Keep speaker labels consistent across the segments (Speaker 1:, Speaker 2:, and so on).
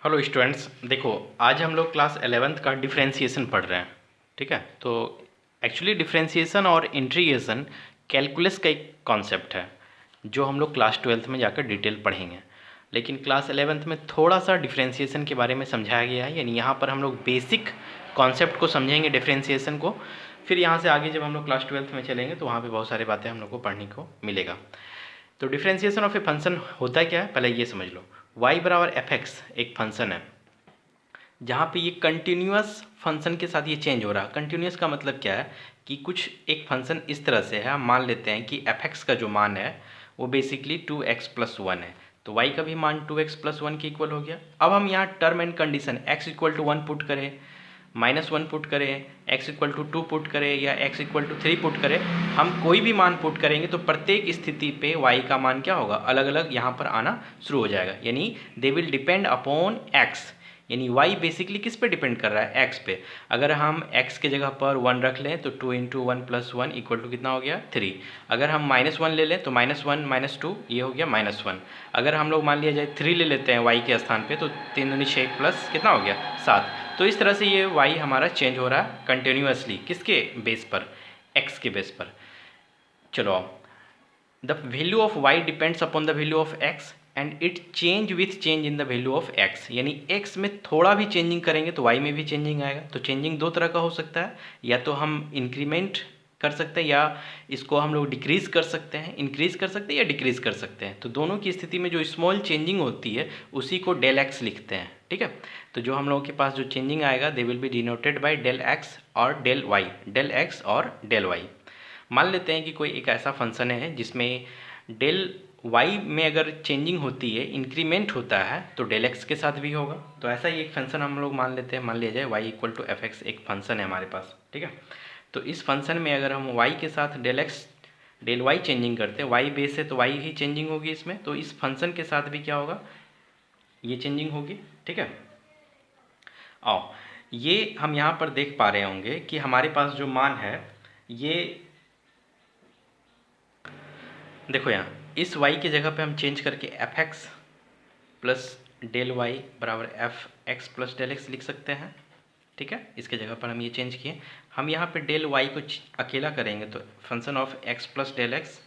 Speaker 1: Hello students, देखो आज हम लोग क्लास 11th का डिफरेंशिएशन पढ़ रहे हैं। ठीक है, तो एक्चुअली डिफरेंशिएशन और इंटीग्रेशन कैलकुलस का एक कॉन्सेप्ट है जो हम लोग क्लास 12th में जाकर डिटेल पढ़ेंगे। लेकिन क्लास 11th में थोड़ा सा डिफरेंशिएशन के बारे में समझाया गया है, यानी यहाँ पर हम लोग बेसिक कॉन्सेप्ट को समझेंगे डिफरेंशिएशन को। फिर यहाँ से आगे जब हम लोग क्लास 12th में चलेंगे तो वहाँ पर बहुत सारी बातें हम लोग को पढ़ने को मिलेगा। तो डिफरेंशिएशन ऑफ ए फंक्शन होता क्या है, पहले ये समझ लो। y बराबर एफ एक्स एक फंक्शन है जहाँ पे ये कंटिन्यूअस फंक्शन के साथ ये चेंज हो रहा है। कंटिन्यूअस का मतलब क्या है कि कुछ एक फंक्शन इस तरह से है, हम मान लेते हैं कि एफ एक्स का जो मान है वो बेसिकली 2x+1 है, तो y का भी मान 2x+1 के इक्वल हो गया। अब हम यहाँ term and condition x=1 put करें, -1 पुट करें, x=2 पुट करें या x=3 पुट करें, हम कोई भी मान पुट करेंगे तो प्रत्येक स्थिति पे y का मान क्या होगा, अलग अलग यहाँ पर आना शुरू हो जाएगा। यानी they will depend upon x, यानी y बेसिकली किस पे डिपेंड कर रहा है, x पे। अगर हम x के जगह पर 1 रख लें तो 2 × 1 + 1 = कितना हो गया, 3। अगर हम -1 ले लें तो -1 - 2 ये हो गया -1। अगर हम लोग मान लिया जाए 3 ले लेते हैं y के स्थान पे तो 3 दूनी 6 प्लस कितना हो गया, 7। तो इस तरह से ये y हमारा चेंज हो रहा है कंटिन्यूअसली, किसके बेस पर, x के बेस पर। चलो, the value of y depends upon the value of x and it change with change in the value of x। यानी x में थोड़ा भी चेंजिंग करेंगे तो y में भी चेंजिंग आएगा। तो चेंजिंग दो तरह का हो सकता है, या तो हम इंक्रीमेंट कर सकते हैं या इसको हम लोग डिक्रीज़ कर सकते हैं, इंक्रीज़ कर सकते हैं या डिक्रीज़ कर सकते हैं। तो दोनों की स्थिति में जो स्मॉल चेंजिंग होती है उसी को डेल एक्स लिखते हैं। ठीक है, तो जो हम लोगों के पास जो चेंजिंग आएगा they will be denoted by del x और डेल वाई, डेल एक्स और डेल वाई। मान लेते हैं कि कोई एक ऐसा फंक्शन है जिसमें डेल वाई में अगर चेंजिंग होती है, इंक्रीमेंट होता है, तो डेल एक्स के साथ भी होगा। तो ऐसा ही एक फंक्शन हम लोग मान लेते हैं, मान लिया जाए y=f(x) एक फंक्शन है हमारे पास। ठीक है, तो इस फंक्शन में अगर हम y के साथ del x del y changing करते हैं, y बेस है तो y ही चेंजिंग होगी इसमें, तो इस फंक्शन के साथ भी क्या होगा, ये चेंजिंग होगी। ठीक है, आओ ये हम यहाँ पर देख पा रहे होंगे कि हमारे पास जो मान है ये देखो, यहाँ इस y की जगह पे हम चेंज करके f x plus del y बराबर f x plus del x लिख सकते हैं। ठीक है, इसके जगह पर हम ये चेंज किए। हम यहाँ पे डेल वाई को अकेला करेंगे तो function of x plus del x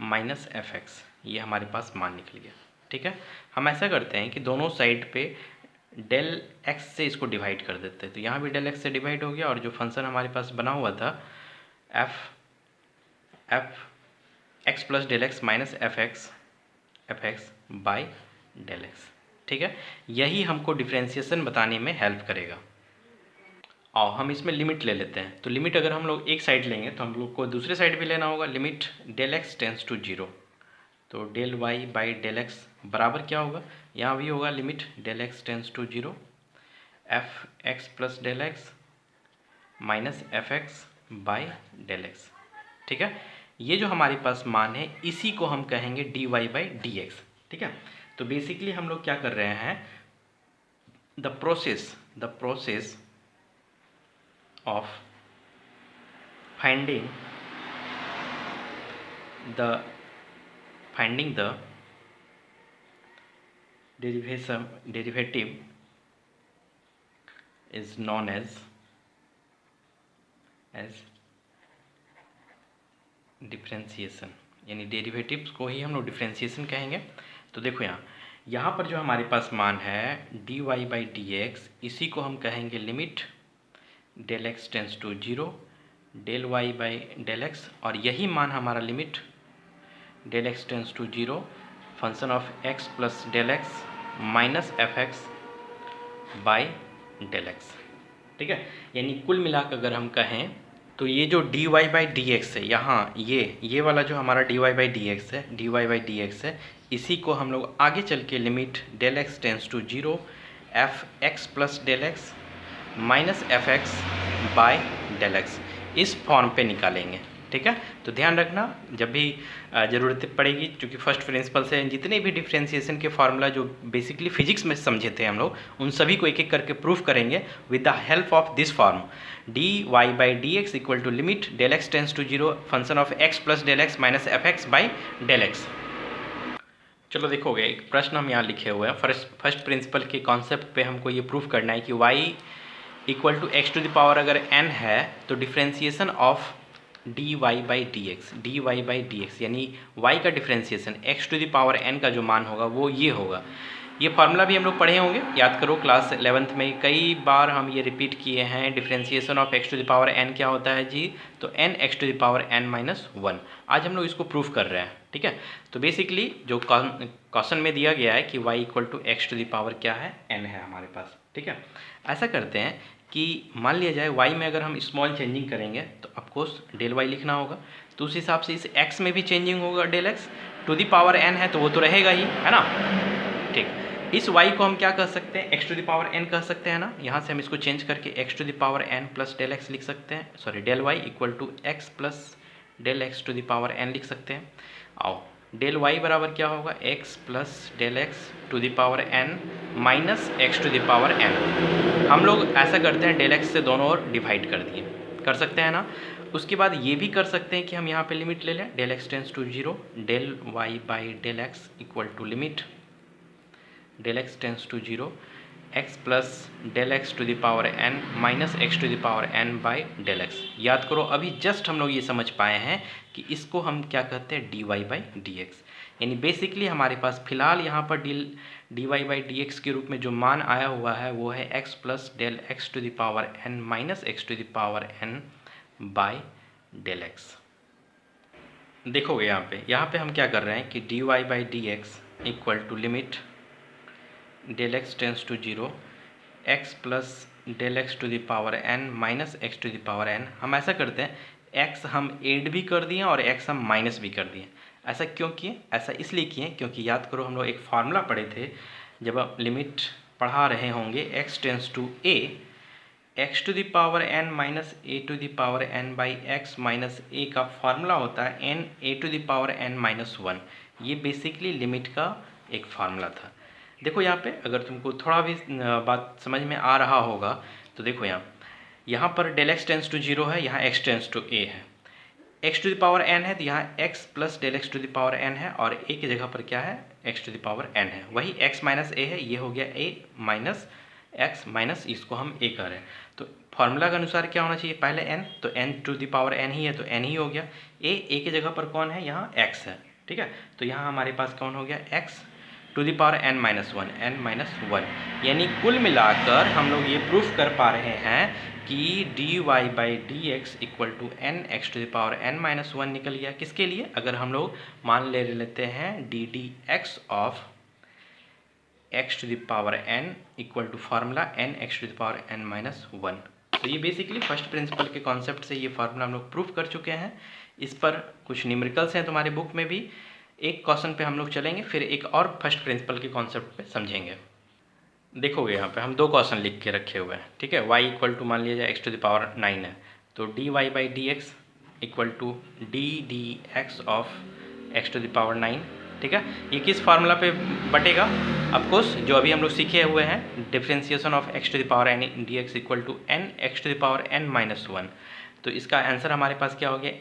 Speaker 1: minus f x, ये हमारे पास मान निकल गया। ठीक है, हम ऐसा करते हैं कि दोनों साइड पे डेल एक्स से इसको डिवाइड कर देते हैं, तो यहाँ भी डेल एक्स से डिवाइड हो गया और जो फंक्शन हमारे पास बना हुआ था f x plus del x minus f x by del x. ठीक है, यही हमको डिफ्रेंशिएशन बताने में हेल्प करेगा। और हम इसमें लिमिट ले लेते हैं, तो लिमिट अगर हम लोग एक साइड लेंगे तो हम लोग को दूसरे साइड भी लेना होगा। Limit del x tends to 0, तो del y by del x बराबर क्या होगा, यहाँ भी होगा limit del x tends to 0 f x plus del x minus f x by del x. ठीक है, ये जो हमारे पास मान है इसी को हम कहेंगे d y by d x. ठीक है, तो बेसिकली हम लोग क्या कर रहे हैं, the process of finding the derivative is known as differentiation, यानी डेरिवेटिव्स को ही हम लोग डिफ्रेंशिएशन कहेंगे। तो देखो यहाँ पर जो हमारे पास मान है d y by d x, इसी को हम कहेंगे limit del x tends to 0 del y by del x, और यही मान हमारा limit del x tends to 0 function of x plus del x minus f x by del x. ठीक है, यानी कुल मिलाकर अगर हम कहें तो ये जो d y by d x है, यहाँ ये वाला जो हमारा d y by d x है, d y by d x है, इसी को हम लोग आगे चल के limit del x tends to 0 f x plus del x minus f x by del x इस फॉर्म पे निकालेंगे। ठीक है, तो ध्यान रखना जब भी ज़रूरत पड़ेगी, क्योंकि फर्स्ट प्रिंसिपल से जितने भी डिफ्रेंशिएशन के फार्मूला जो बेसिकली फिजिक्स में समझे थे हम लोग, उन सभी को एक एक करके प्रूफ करेंगे with the help of this form d y by d x equal to limit del x tends to 0 function of x plus del x minus f x by del x. चलो देखोगे, एक प्रश्न हम यहाँ लिखे हुए हैं, फर्स्ट प्रिंसिपल के कॉन्सेप्ट पे हमको ये प्रूफ करना है कि y equal to x to the power अगर n है तो differentiation of dy by d x यानी y का differentiation x to the power n का जो मान होगा वो ये होगा। ये फार्मूला भी हम लोग पढ़े होंगे, याद करो क्लास 11th में कई बार हम ये रिपीट किए हैं। Differentiation of x to the power n क्या होता है जी, तो n x to the power n minus 1। आज हम लोग इसको प्रूफ कर रहे हैं, ठीक है। तो बेसिकली जो क्वेश्चन में दिया गया है कि y equal to x to the power क्या है, n है हमारे पास, ठीक है। ऐसा करते हैं कि मान लिया जाए y में अगर हम स्मॉल चेंजिंग करेंगे तो ऑफकोर्स डेल y लिखना होगा, तो उस हिसाब से इस x में भी चेंजिंग होगा, del x to the power n है तो वो तो रहेगा ही, है ना। ठीक, इस y को हम क्या कह सकते हैं, x to the power n कह सकते हैं ना। यहाँ से हम इसको चेंज करके x to the power n plus del x लिख सकते हैं, sorry del y equal to x plus del x to the power n लिख सकते हैं। आओ, डेल y बराबर क्या होगा, x plus del x to the power n minus x to the power n। हम लोग ऐसा करते हैं, डेल x से दोनों ओर डिवाइड कर दिए, कर सकते हैं ना। उसके बाद ये भी कर सकते हैं कि हम यहाँ पे लिमिट ले लें, del x tends to 0, del y by del x equal to limit del x tends to 0 x plus del x to the power n minus x to the power n by del x। याद करो, अभी just हम लोग ये समझ पाए हैं कि इसको हम क्या कहते हैं, dy बाई डी एक्स। यानी बेसिकली हमारे पास फिलहाल यहाँ पर dy बाई डी एक्स के रूप में जो मान आया हुआ है वो है x plus del x to the power n minus x to the power n by del x। देखोगे यहाँ पे हम क्या कर रहे हैं कि dy by d x equal to limit del x tends to 0 x plus del x to the power n minus x to the power n। हम ऐसा करते हैं, x हम ऐड भी कर दिए और x हम माइनस भी कर दिए। ऐसा क्यों किए, ऐसा इसलिए किए क्योंकि याद करो हम लोग एक फार्मूला पढ़े थे, जब आप लिमिट पढ़ा रहे होंगे x tends to a x to the power n minus a to the power n by x minus a का फार्मूला होता है n a to the power n minus 1। ये बेसिकली लिमिट का एक फार्मूला था। देखो यहाँ पे अगर तुमको थोड़ा भी बात समझ में आ रहा होगा तो देखो यहाँ पर डेल एक्स टेंस टू 0 है, यहाँ x टेंस टू a है, x to the power n है तो यहाँ x plus del x to the power n है और a की जगह पर क्या है, x to the power n है। वही x माइनस a है, ये हो गया a माइनस x माइनस इसको हम a कर रहे हैं। तो फार्मूला के अनुसार क्या होना चाहिए, पहले n, तो n to the power n ही है तो n ही हो गया। a की जगह पर कौन है, यहाँ x है, ठीक है। तो यहाँ हमारे पास कौन हो गया, x to the power n minus 1, n minus 1। यानी कुल मिलाकर हम लोग ये प्रूफ कर पा रहे हैं कि dy by d x equal to n x to the power n minus 1 निकल गया। किसके लिए, अगर हम लोग मान ले लेते हैं d d x of x to the power n equal to formula n x to the power n minus 1। तो ये बेसिकली फर्स्ट प्रिंसिपल के कॉन्सेप्ट से ये फार्मूला हम लोग प्रूफ कर चुके हैं। इस पर कुछ न्यूमेरिकल्स हैं तुम्हारे बुक में भी, एक क्वेश्चन पे हम लोग चलेंगे, फिर एक और फर्स्ट प्रिंसिपल के कॉन्सेप्ट पे समझेंगे। देखोगे यहाँ पे हम दो क्वेश्चन लिख के रखे हुए हैं, ठीक है। y इक्वल टू मान लिया जाए x टू द पावर 9 है, तो dy by d x equal to d x of x to the power 9, ठीक है। ये किस फार्मूला पे बटेगा, ऑफकोर्स जो अभी हम लोग सीखे हुए हैं, differentiation of x to the power n d x equal to n x to the power n minus 1। तो इसका आंसर हमारे पास क्या हो गया,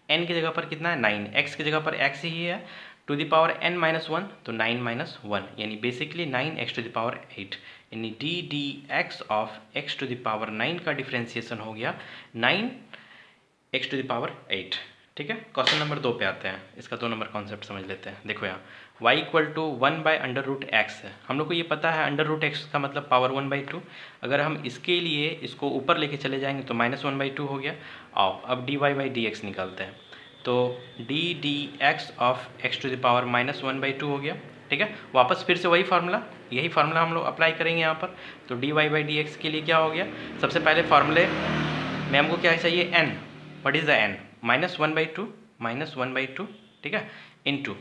Speaker 1: n की जगह पर कितना है 9, x की जगह पर x ही है, to the power n minus 1 तो 9 माइनस 1, यानी basically 9 x to the power 8। यानी d x of x to the power 9 का डिफ्रेंसिएशन हो गया 9 एक्स टू द पावर 8, ठीक है। क्वेश्चन नंबर 2 पे आते हैं, इसका 2 नंबर कॉन्सेप्ट समझ लेते हैं। देखो यहाँ y equal to 1 by under root x है, हम लोग को ये पता है अंडर रूट एक्स का मतलब पावर 1/2। अगर हम इसके लिए इसको ऊपर लेके चले जाएंगे तो माइनस 1/2 हो गया। आओ अब dy बाई डी एक्स निकालते हैं, तो d x of x to the power minus 1/2 हो गया, ठीक है। वापस फिर से वही फार्मूला, यही फार्मूला हम लोग अप्लाई करेंगे यहाँ पर। तो dy बाई डी एक्स के लिए क्या हो गया, सबसे पहले फार्मूले में हमको क्या चाहिए, n, what is the n, minus 1/2, ठीक है, इंटू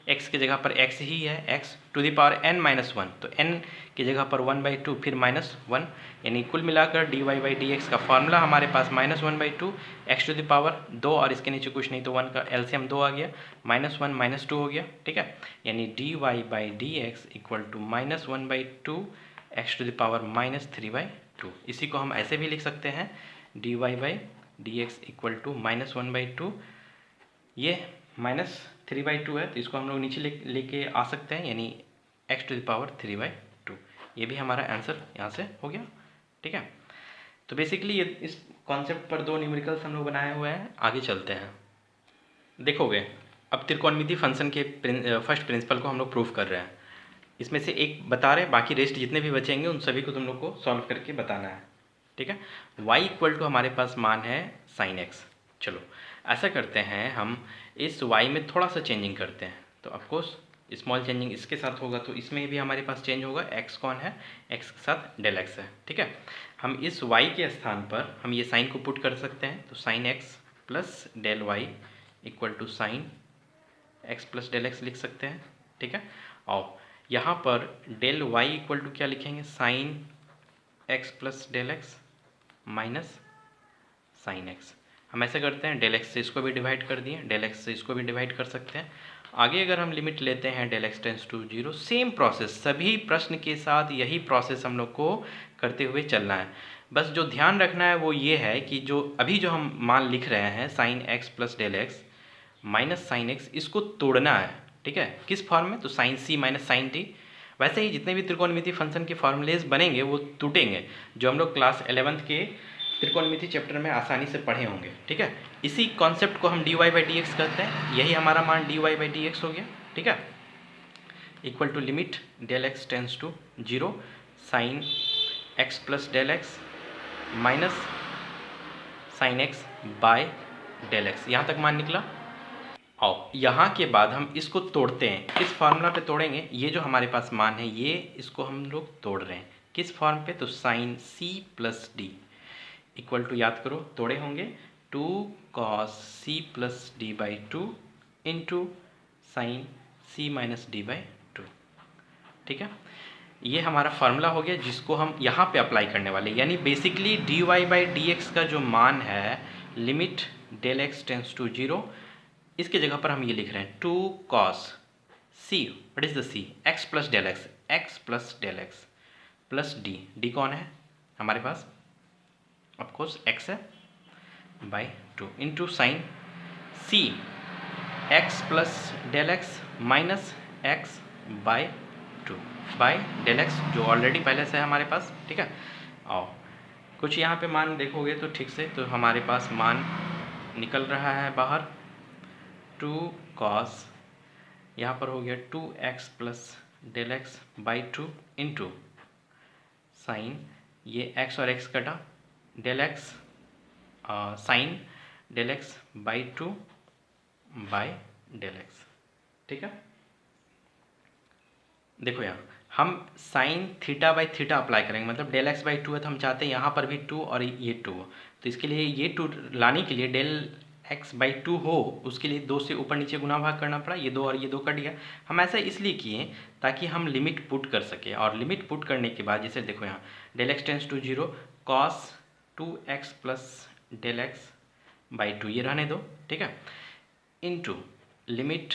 Speaker 1: x की जगह पर x ही है, x to the power n minus 1, तो n की जगह पर 1/2 फिर माइनस 1। यानी कुल मिलाकर dy बाई डी एक्स का फार्मूला हमारे पास minus 1/2 x to the power 2 और इसके नीचे कुछ नहीं तो 1 का एलसीएम 2 आ गया, माइनस 1 माइनस 2 हो गया, ठीक है। यानी dy by d x equal to minus 1/2 x to the power minus 3/2। इसी को हम ऐसे भी लिख सकते हैं, dy by d x equal to minus 1/2, ये -3/2 है, तो इसको हम लोग नीचे लेके आ सकते हैं, यानी x⁴ ये भी हमारा आंसर यहाँ से हो गया। ठीक है, तो बेसिकली ये इस कॉन्सेप्ट पर 2 न्यूमेरिकल्स हम लोग बनाए हुए हैं। आगे चलते हैं, देखोगे अब त्रिकोणमिति फंक्शन के फर्स्ट प्रिंसिपल को हम लोग प्रूफ कर रहे हैं। इसमें से एक बता रहे हैं, बाकी रेस्ट जितने भी बचेंगे उन सभी को तुम लोग को सॉल्व करके बताना है। ठीक है, y हमारे पास मान है sin x। चलो ऐसा करते हैं, हम इस y में थोड़ा सा चेंजिंग करते हैं, तो ऑफकोर्स स्मॉल चेंजिंग इसके साथ होगा, तो इसमें भी हमारे पास चेंज होगा। x कौन है, x के साथ डेल x है। ठीक है, हम इस y के स्थान पर हम ये साइन को पुट कर सकते हैं, तो sin x plus del y equal to sine x plus del x लिख सकते हैं। ठीक है, और यहाँ पर डेल y इक्वल टू क्या लिखेंगे, sine x plus del x minus sine x। हम ऐसे करते हैं, डेल x से इसको भी डिवाइड कर दिए, डेल x से इसको भी डिवाइड कर सकते हैं। आगे अगर हम लिमिट लेते हैं del x tends to 0, same process, सभी प्रश्न के साथ यही प्रोसेस हम लोग को करते हुए चलना है। बस जो ध्यान रखना है वो ये है कि जो अभी जो हम मान लिख रहे हैं sine x plus del x minus sine x, इसको तोड़ना है। ठीक है, किस फॉर्म में, तो sine c minus sine t। वैसे ही जितने भी त्रिकोणमिति फंक्शन के फॉर्मूलेज बनेंगे वो टूटेंगे, जो हम लोग क्लास 11th के त्रिकोणमिति चैप्टर में आसानी से पढ़े होंगे। ठीक है, इसी कॉन्सेप्ट को हम dy/dx कहते हैं, यही हमारा मान dy/dx हो गया। ठीक है, equal to limit del x tends to 0 sine x plus del x minus sine x by del x। यहाँ तक मान निकला। और यहाँ के बाद हम इसको तोड़ते हैं, किस फार्मूला पे तोड़ेंगे, ये जो हमारे पास मान है ये, इसको हम लोग तोड़ रहे हैं किस फॉर्म पे, तो sine c plus d equal to, याद करो तोड़े होंगे, 2 cos c plus d by 2 into sine c minus d by 2। ठीक है, ये हमारा फार्मूला हो गया जिसको हम यहाँ पे अप्लाई करने वाले, यानी बेसिकली dy/dx का जो मान है limit del x tends to 0, इसके जगह पर हम ये लिख रहे हैं 2 cos c, what is the c, x plus del x plus del x plus d कौन है हमारे पास, ऑफकोर्स x है, by 2 into sine c x plus del x minus x by 2 by del x, जो already पहले से है हमारे पास। ठीक है, और कुछ यहाँ पे मान देखोगे तो ठीक से, तो हमारे पास मान निकल रहा है बाहर, 2 cos, यहाँ पर हो गया 2x plus del x by 2 into sine, ये x और x कटा, del x sine del x by 2 by del x। ठीक है, देखो यहाँ हम sine theta by theta apply करेंगे, मतलब डेल x बाई 2 है तो हम चाहते हैं यहाँ पर भी 2 और ये 2 हो, तो इसके लिए ये 2 लाने के लिए डेल x बाई 2 हो, उसके लिए 2 से ऊपर नीचे गुना भाग करना पड़ा, ये 2 और ये 2 कट गया। हम ऐसा इसलिए किए ताकि हम लिमिट पुट कर सके, और लिमिट पुट करने के बाद जैसे देखो यहाँ del x tends to 0 cos 2x plus del x by 2, ये रहने दो। ठीक है, into limit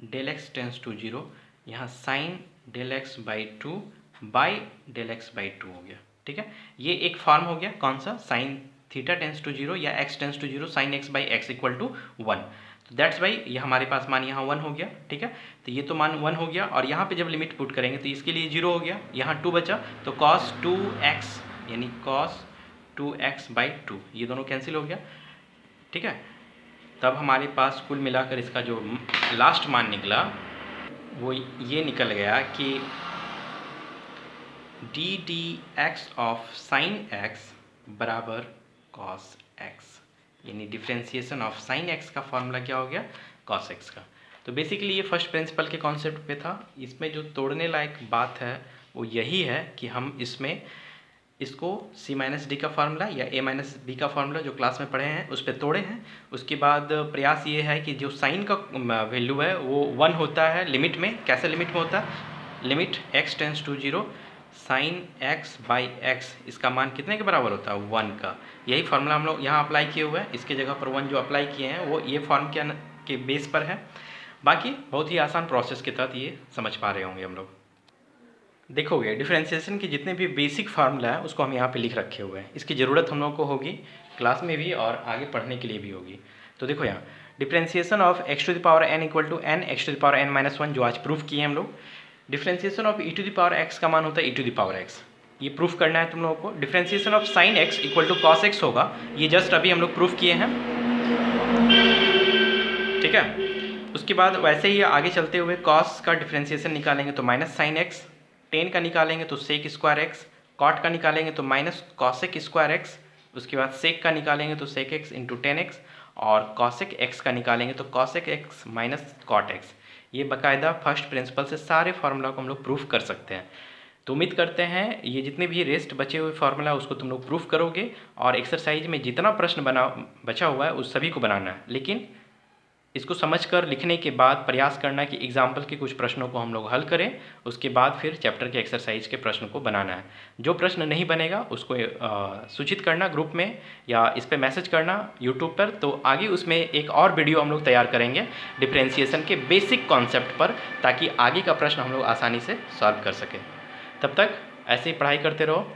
Speaker 1: del x tends to 0, यहाँ sine del x by 2 by del x by 2 हो गया। ठीक है, ये एक फॉर्म हो गया, कौन सा, साइन थीटा टेंस टू 0 या x tends to 0 sine x by x equal to 1, तो दैट्स वाई ये हमारे पास मान यहाँ 1 हो गया। ठीक है, तो ये तो मान 1 हो गया, और यहाँ पे जब लिमिट पुट करेंगे तो इसके लिए 0 हो गया, यहाँ 2 बचा, तो cos 2x यानी cos 2x बाई 2, ये दोनों कैंसिल हो गया। ठीक है, तब हमारे पास कुल मिलाकर इसका जो लास्ट मान निकला वो ये निकल गया कि ddx ऑफ साइन x बराबर cos x, यानी डिफ्रेंसिएशन ऑफ साइन x का फॉर्मूला क्या हो गया, cos x का। तो बेसिकली ये फर्स्ट प्रिंसिपल के कॉन्सेप्ट पे था। इसमें जो तोड़ने लायक बात है वो यही है कि हम इसमें इसको c माइनस डी का फार्मूला या a माइनस बी का फार्मूला जो क्लास में पढ़े हैं उस पर तोड़े हैं। उसके बाद प्रयास ये है कि जो साइन का वैल्यू है वो 1 होता है लिमिट में, कैसे लिमिट में होता है, limit x tends to 0 sine x by x, इसका मान कितने के बराबर होता है, 1 का। यही फार्मूला हम लोग यहाँ अप्लाई किए हुए हैं, इसके जगह पर 1 जो अप्लाई किए हैं वो ये फॉर्म के बेस पर है। बाकी बहुत ही आसान प्रोसेस के तहत ये समझ पा रहे होंगे हम लोग। देखोगे डिफरेंशिएशन के जितने भी बेसिक फार्मूला है उसको हम यहाँ पे लिख रखे हुए हैं, इसकी ज़रूरत हम लोग को होगी क्लास में भी और आगे पढ़ने के लिए भी होगी। तो देखो यहाँ differentiation of x to the power n equal to n x to the power n minus one, जो आज प्रूफ किए हम लोग। Differentiation of e to the power x का मान होता है e to the power x, ये प्रूफ करना है तुम लोगों को। Differentiation of sine x equal to cos x होगा, ये जस्ट अभी हम लोग प्रूफ किए हैं, ठीक है। उसके बाद वैसे ही आगे चलते हुए कॉस का डिफ्रेंसिएशन निकालेंगे तो माइनस साइन एक्स, टेन का निकालेंगे तो सेक स्क्वायर एक्स, कॉट का निकालेंगे तो माइनस कॉसेक स्क्वायर एक्स, उसके बाद सेक का निकालेंगे तो sec x into tan x, और कॉसेक एक्स का निकालेंगे तो cosec x minus cot x. ये बाकायदा फर्स्ट प्रिंसिपल से सारे फार्मूला को हम लोग प्रूफ कर सकते हैं। तो उम्मीद करते हैं ये जितने भी रेस्ट बचे हुए फार्मूला उसको तुम लोग प्रूफ करोगे, और एक्सरसाइज में जितना प्रश्न बचा हुआ है उस सभी को बनाना है, लेकिन इसको समझकर लिखने के बाद प्रयास करना कि एग्जाम्पल के कुछ प्रश्नों को हम लोग हल करें, उसके बाद फिर चैप्टर के एक्सरसाइज के प्रश्न को बनाना है। जो प्रश्न नहीं बनेगा उसको सूचित करना ग्रुप में या इस पर मैसेज करना यूट्यूब पर, तो आगे उसमें एक और वीडियो हम लोग तैयार करेंगे डिफ्रेंसिएशन के बेसिक कॉन्सेप्ट पर, ताकि आगे का प्रश्न हम लोग आसानी से सॉल्व कर सकें। तब तक ऐसे ही पढ़ाई करते रहो।